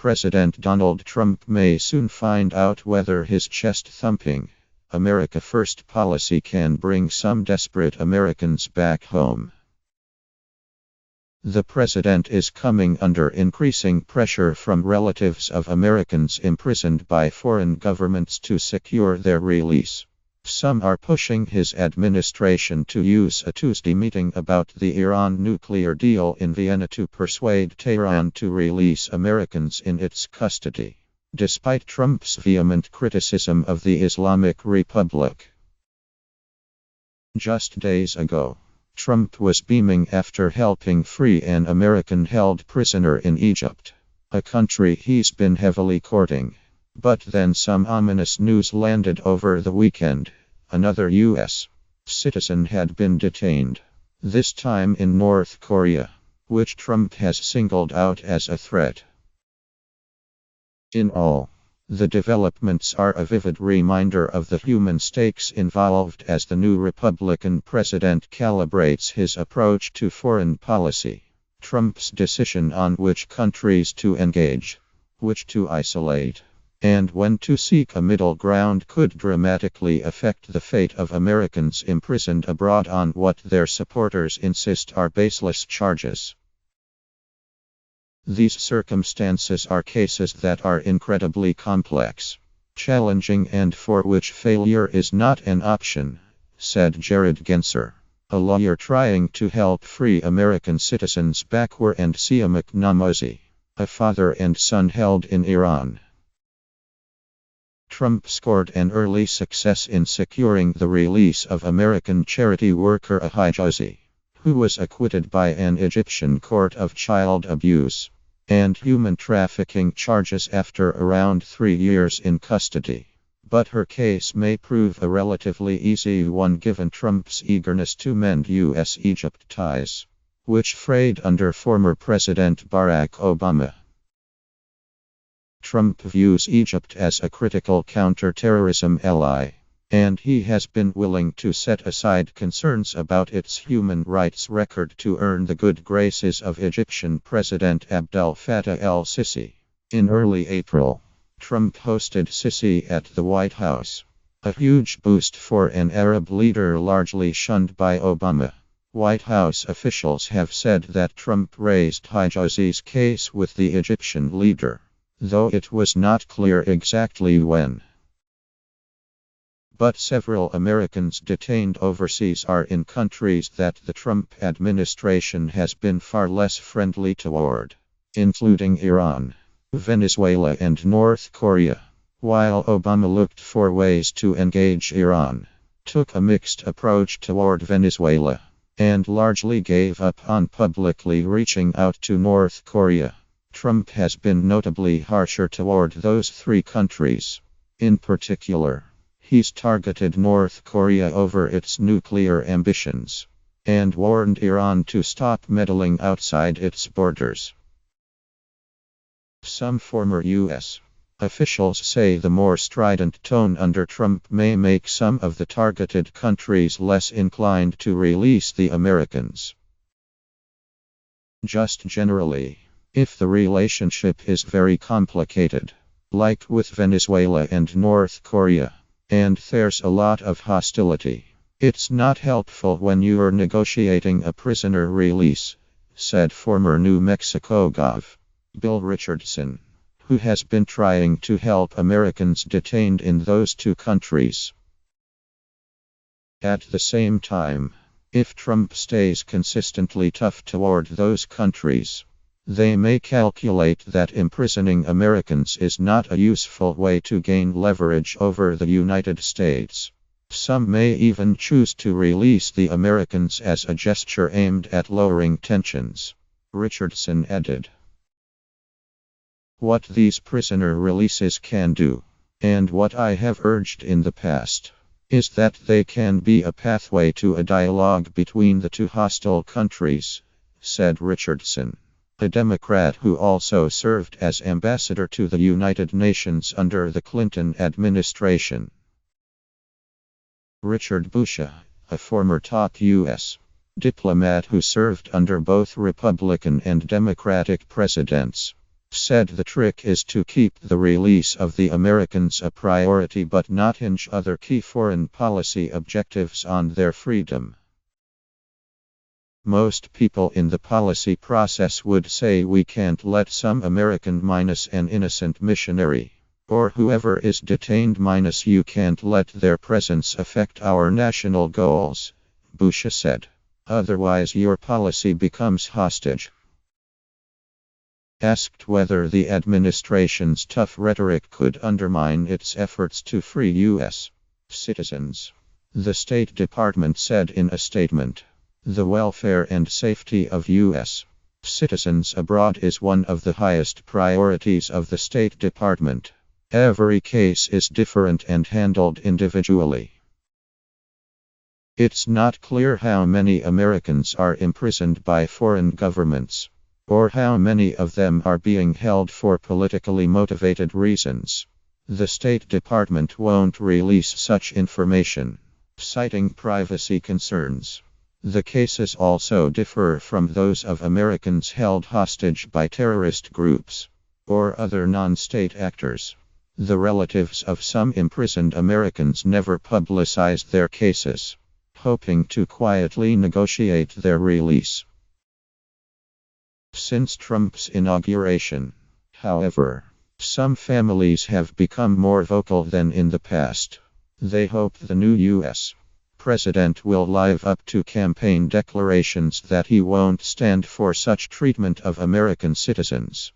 President Donald Trump may soon find out whether his chest-thumping, America First policy can bring some desperate Americans back home. The president is coming under increasing pressure from relatives of Americans imprisoned by foreign governments to secure their release. Some are pushing his administration to use a Tuesday meeting about the Iran nuclear deal in Vienna to persuade Tehran to release Americans in its custody, despite Trump's vehement criticism of the Islamic Republic. Just days ago, Trump was beaming after helping free an American held prisoner in Egypt, a country he's been heavily courting. But then some ominous news landed over the weekend. Another U.S. citizen had been detained, this time in North Korea, which Trump has singled out as a threat. In all, the developments are a vivid reminder of the human stakes involved as the new Republican president calibrates his approach to foreign policy. Trump's decision on which countries to engage, which to isolate, and when to seek a middle ground could dramatically affect the fate of Americans imprisoned abroad on what their supporters insist are baseless charges. These circumstances are cases that are incredibly complex, challenging, and for which failure is not an option, said Jared Genser, a lawyer trying to help free American citizens Bakwar and Siamak Namazi, a father and son held in Iran. Trump scored an early success in securing the release of American charity worker Al-Sisi, who was acquitted by an Egyptian court of child abuse and human trafficking charges after around 3 years in custody. But her case may prove a relatively easy one given Trump's eagerness to mend U.S.-Egypt ties, which frayed under former President Barack Obama. Trump views Egypt as a critical counter-terrorism ally, and he has been willing to set aside concerns about its human rights record to earn the good graces of Egyptian President Abdel Fattah Al-Sisi. In early April, Trump hosted Sisi at the White House, a huge boost for an Arab leader largely shunned by Obama. White House officials have said that Trump raised Al-Sisi's case with the Egyptian leader, though it was not clear exactly when. But several Americans detained overseas are in countries that the Trump administration has been far less friendly toward, including Iran, Venezuela, and North Korea. While Obama looked for ways to engage Iran, took a mixed approach toward Venezuela, and largely gave up on publicly reaching out to North Korea, Trump has been notably harsher toward those 3 countries. In particular, he's targeted North Korea over its nuclear ambitions, and warned Iran to stop meddling outside its borders. Some former U.S. officials say the more strident tone under Trump may make some of the targeted countries less inclined to release the Americans. Just generally, if the relationship is very complicated, like with Venezuela and North Korea, and there's a lot of hostility, it's not helpful when you're negotiating a prisoner release, said former New Mexico Gov. Bill Richardson, who has been trying to help Americans detained in those 2 countries. At the same time, if Trump stays consistently tough toward those countries, they may calculate that imprisoning Americans is not a useful way to gain leverage over the United States. Some may even choose to release the Americans as a gesture aimed at lowering tensions, Richardson added. What these prisoner releases can do, and what I have urged in the past, is that they can be a pathway to a dialogue between the 2 hostile countries, said Richardson, a Democrat who also served as ambassador to the United Nations under the Clinton administration. Richard Boucher, a former top U.S. diplomat who served under both Republican and Democratic presidents, said the trick is to keep the release of the Americans a priority but not hinge other key foreign policy objectives on their freedom. Most people in the policy process would say we can't let some American minus an innocent missionary, or whoever is detained minus you can't let their presence affect our national goals, Bush said. Otherwise your policy becomes hostage. Asked whether the administration's tough rhetoric could undermine its efforts to free U.S. citizens, the State Department said in a statement, "The welfare and safety of U.S. citizens abroad is one of the highest priorities of the State Department. Every case is different and handled individually. It's not clear how many Americans are imprisoned by foreign governments, or how many of them are being held for politically motivated reasons. The State Department won't release such information, citing privacy concerns. The cases also differ from those of Americans held hostage by terrorist groups or other non-state actors. The relatives of some imprisoned Americans never publicized their cases, hoping to quietly negotiate their release." Since Trump's inauguration, however, some families have become more vocal than in the past. They hope the new U.S. president will live up to campaign declarations that he won't stand for such treatment of American citizens.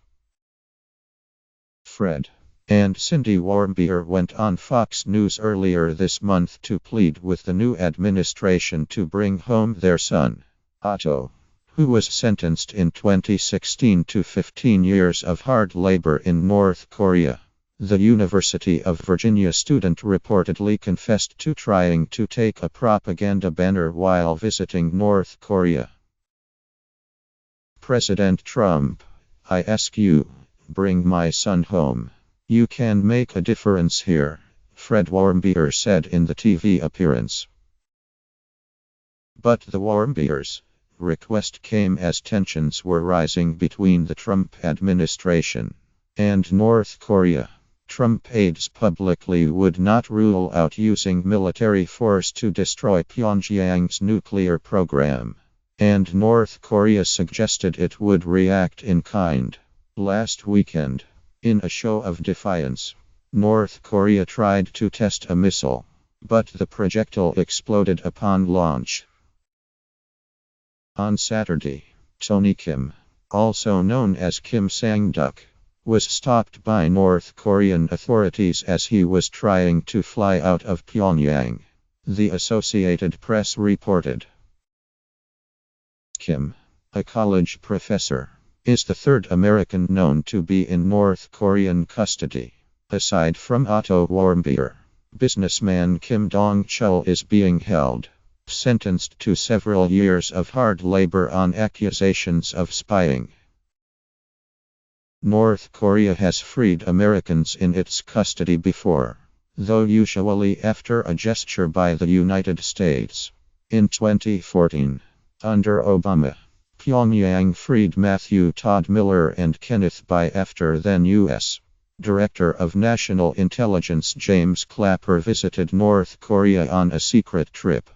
Fred and Cindy Warmbier went on Fox News earlier this month to plead with the new administration to bring home their son, Otto, who was sentenced in 2016 to 15 years of hard labor in North Korea. The University of Virginia student reportedly confessed to trying to take a propaganda banner while visiting North Korea. President Trump, I ask you, bring my son home. You can make a difference here, Fred Warmbier said in the TV appearance. But the Warmbiers' request came as tensions were rising between the Trump administration and North Korea. Trump aides publicly would not rule out using military force to destroy Pyongyang's nuclear program, and North Korea suggested it would react in kind. Last weekend, in a show of defiance, North Korea tried to test a missile, but the projectile exploded upon launch. On Saturday, Tony Kim, also known as Kim Sang-duk, was stopped by North Korean authorities as he was trying to fly out of Pyongyang, the Associated Press reported. Kim, a college professor, is the third American known to be in North Korean custody. Aside from Otto Warmbier, businessman Kim Dong-chul is being held, sentenced to several years of hard labor on accusations of spying. North Korea has freed Americans in its custody before, though usually after a gesture by the United States. In 2014, under Obama, Pyongyang freed Matthew Todd Miller and Kenneth Bai after then U.S. Director of National Intelligence James Clapper visited North Korea on a secret trip.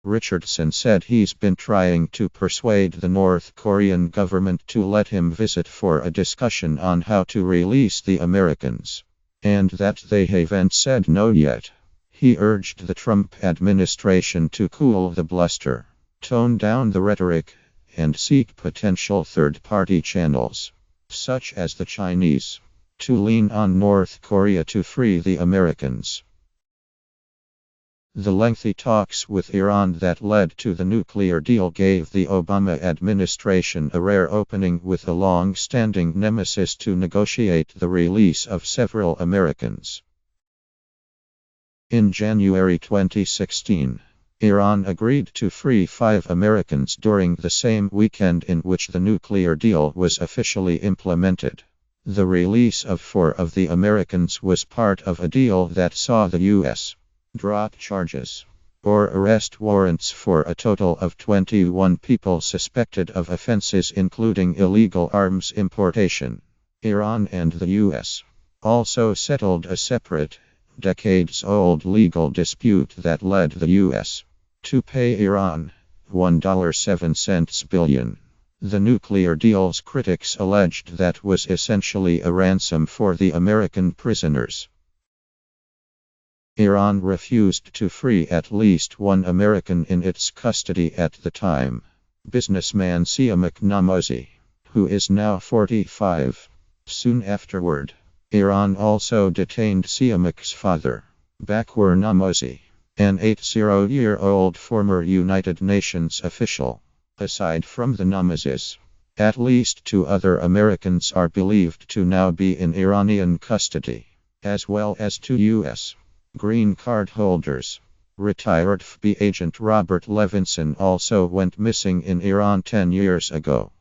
Richardson said he's been trying to persuade the North Korean government to let him visit for a discussion on how to release the Americans, and that they haven't said no yet. He urged the Trump administration to cool the bluster, tone down the rhetoric, and seek potential third-party channels, such as the Chinese, to lean on North Korea to free the Americans. The lengthy talks with Iran that led to the nuclear deal gave the Obama administration a rare opening with a long-standing nemesis to negotiate the release of several Americans. In January 2016, Iran agreed to free 5 Americans during the same weekend in which the nuclear deal was officially implemented. The release of 4 of the Americans was part of a deal that saw the U.S. drop charges or arrest warrants for a total of 21 people suspected of offenses including illegal arms importation. Iran and the U.S. also settled a separate, decades-old legal dispute that led the U.S. to pay Iran $1.07 billion. The nuclear deal's critics alleged that was essentially a ransom for the American prisoners. Iran refused to free at least one American in its custody at the time, businessman Siamak Namozi, who is now 45. Soon afterward, Iran also detained Siamak's father, Bakwar Namozi, an 80-year-old former United Nations official. Aside from the Namazis, at least 2 other Americans are believed to now be in Iranian custody, as well as 2 U.S. green card holders. Retired FBI agent Robert Levinson also went missing in Iran 10 years ago.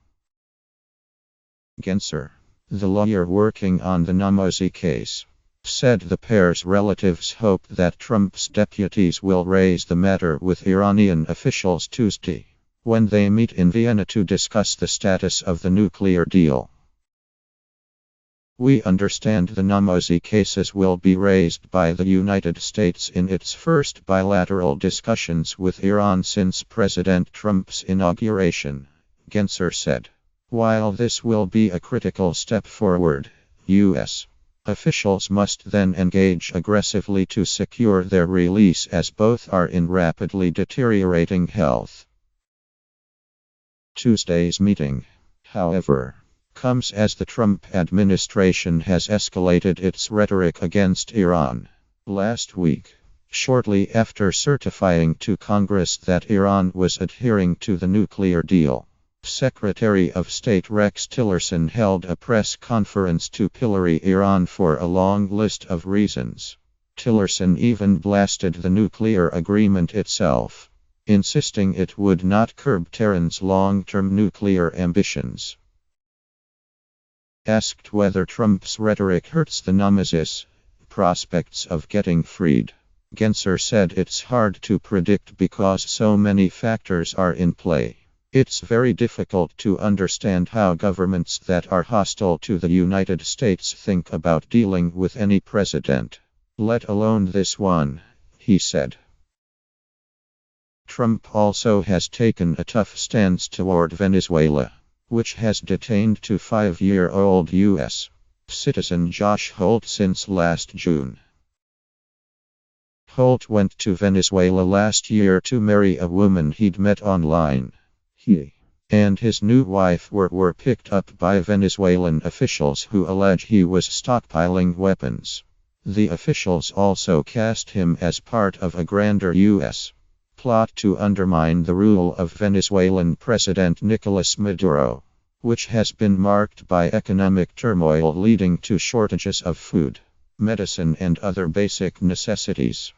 Gencer, the lawyer working on the Namazi case, said the pair's relatives hope that Trump's deputies will raise the matter with Iranian officials Tuesday, when they meet in Vienna to discuss the status of the nuclear deal. We understand the Namazi cases will be raised by the United States in its first bilateral discussions with Iran since President Trump's inauguration, Gencer said. While this will be a critical step forward, U.S. officials must then engage aggressively to secure their release as both are in rapidly deteriorating health. Tuesday's meeting, however, comes as the Trump administration has escalated its rhetoric against Iran. Last week, shortly after certifying to Congress that Iran was adhering to the nuclear deal, Secretary of State Rex Tillerson held a press conference to pillory Iran for a long list of reasons. Tillerson even blasted the nuclear agreement itself, insisting it would not curb Tehran's long-term nuclear ambitions. Asked whether Trump's rhetoric hurts the Namazis' prospects of getting freed, Gencer said it's hard to predict because so many factors are in play. It's very difficult to understand how governments that are hostile to the United States think about dealing with any president, let alone this one, he said. Trump also has taken a tough stance toward Venezuela, which has detained 5-year-old U.S. citizen Josh Holt since last June. Holt went to Venezuela last year to marry a woman he'd met online. He and his new wife were picked up by Venezuelan officials who allege he was stockpiling weapons. The officials also cast him as part of a grander U.S. plot to undermine the rule of Venezuelan President Nicolas Maduro, which has been marked by economic turmoil leading to shortages of food, medicine and other basic necessities.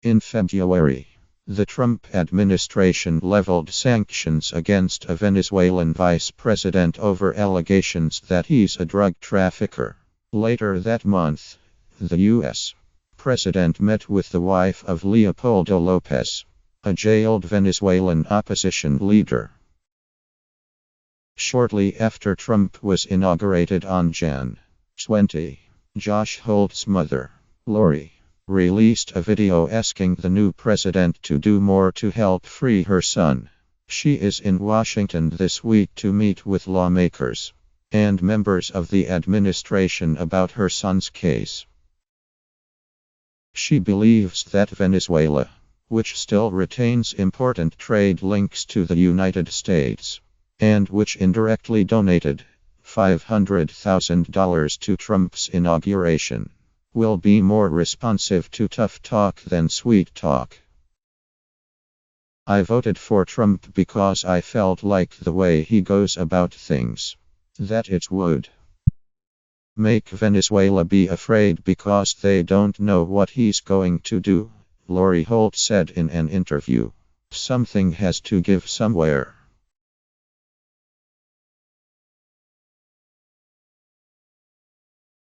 In February, the Trump administration leveled sanctions against a Venezuelan vice president over allegations that he's a drug trafficker. Later that month, the U.S. president met with the wife of Leopoldo Lopez, a jailed Venezuelan opposition leader. Shortly after Trump was inaugurated on Jan. 20, Josh Holt's mother, Lori, released a video asking the new president to do more to help free her son. She is in Washington this week to meet with lawmakers and members of the administration about her son's case. She believes that Venezuela, which still retains important trade links to the United States, and which indirectly donated $500,000 to Trump's inauguration, will be more responsive to tough talk than sweet talk. I voted for Trump because I felt like the way he goes about things, that it would make Venezuela be afraid because they don't know what he's going to do, Lori Holt said in an interview. Something has to give somewhere.